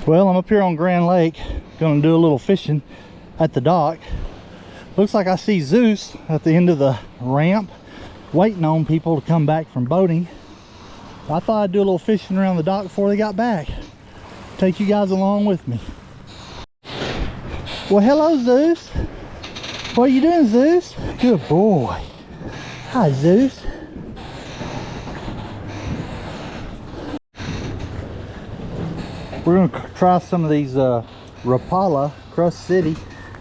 Well, I'm up here on Grand Lake, gonna do a little fishing at the dock. Looks like I see Zeus at the end of the ramp, waiting on people to come back from boating. I thought I'd do a little fishing around the dock before they got back. Take you guys along with me. Well, hello, Zeus. What are you doing, Zeus? Good boy. Hi, Zeus. We're gonna try some of these Rapala Crust City.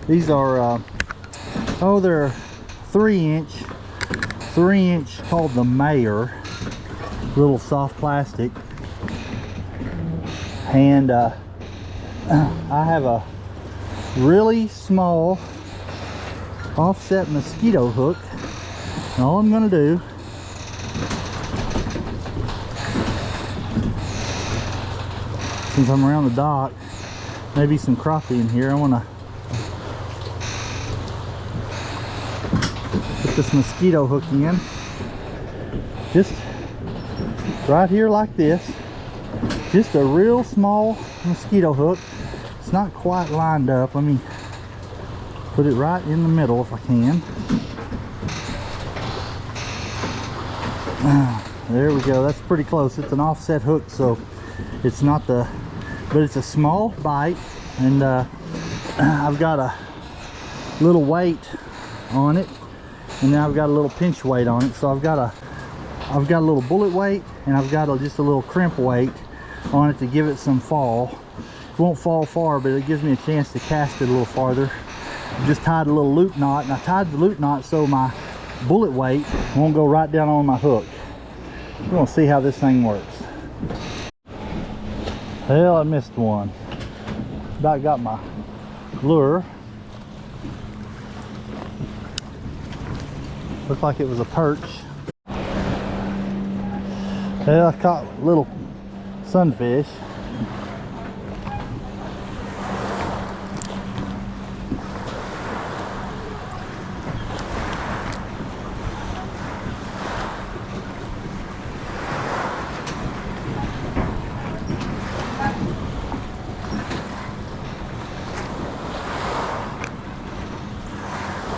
These are oh, they're 3-inch called the Mayor, little soft plastic. And I have a really small offset mosquito hook, and all I'm gonna do since I'm around the dock, maybe some crappie in here, I want to put this mosquito hook in just right here like this. Just a real small mosquito hook. It's not quite lined up. Let me put it right in the middle if I can. There we go. That's pretty close. It's an offset hook, so it's not the, but it's a small bite, and I've got a little weight on it, and then I've got a little pinch weight on it. So I've got a little bullet weight, and I've got just a little crimp weight on it to give it some fall. It won't fall far, but it gives me a chance to cast it a little farther. I just tied a little loop knot, and I tied the loop knot so my bullet weight won't go right down on my hook. We're gonna see how this thing works. Hell, I missed one. About got my lure. Looked like it was a perch. Hell, I caught a little sunfish.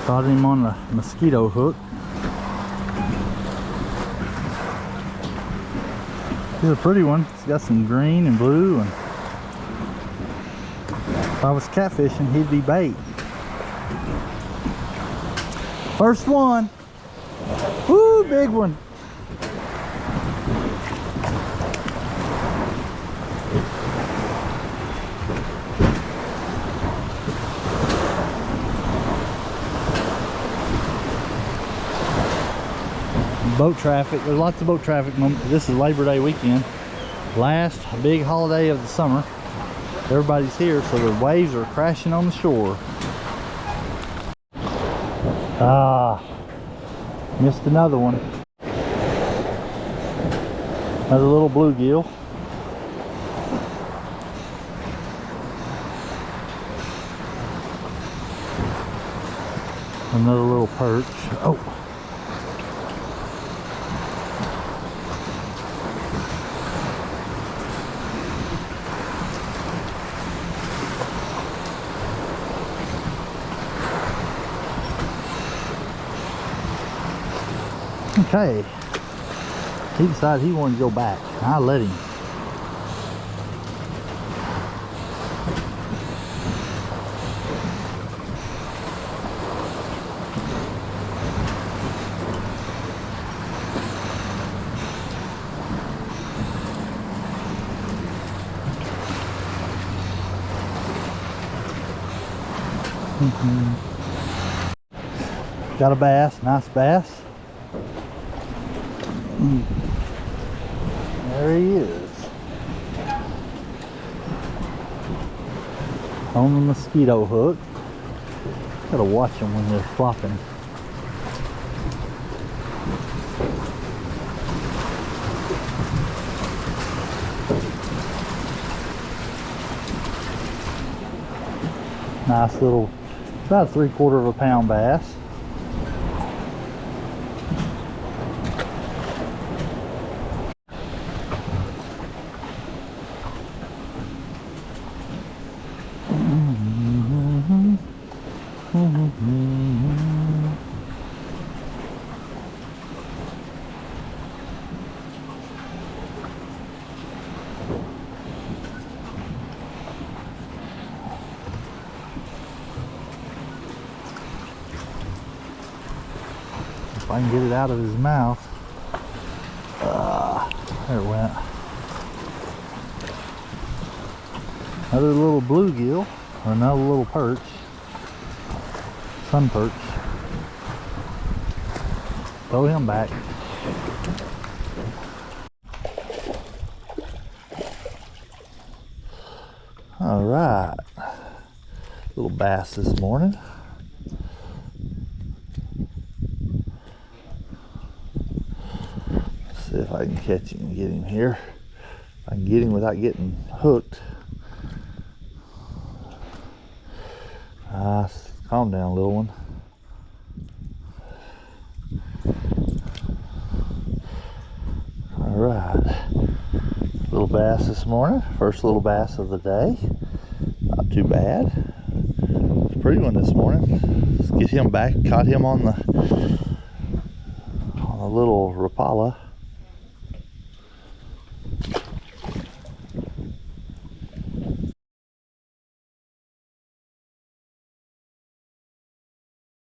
Caught him on the mosquito hook. He's a pretty one. It's got some green and blue, and if I was catfishing, he'd be bait. First one. Woo, big one. Boat traffic, there's lots of boat traffic. This is Labor Day weekend, last big holiday of the summer. Everybody's here, so the waves are crashing on the shore. Ah, missed another one. Another little bluegill. Another little perch. Oh. Okay, he decided he wanted to go back. I let him. Got a bass, nice bass. There he is, on the mosquito hook. Gotta watch them when they're flopping. Nice little, about 3/4 of a pound bass. I can get it out of his mouth. There it went. Another little bluegill, or another little perch. Sun perch. Throw him back. All right, little bass this morning. Let's see if I can catch him and get him here. If I can get him without getting hooked. Calm down, little one. All right, little bass this morning. First little bass of the day. Not too bad. It's a pretty one this morning. Let's get him back. Caught him on the little Rapala.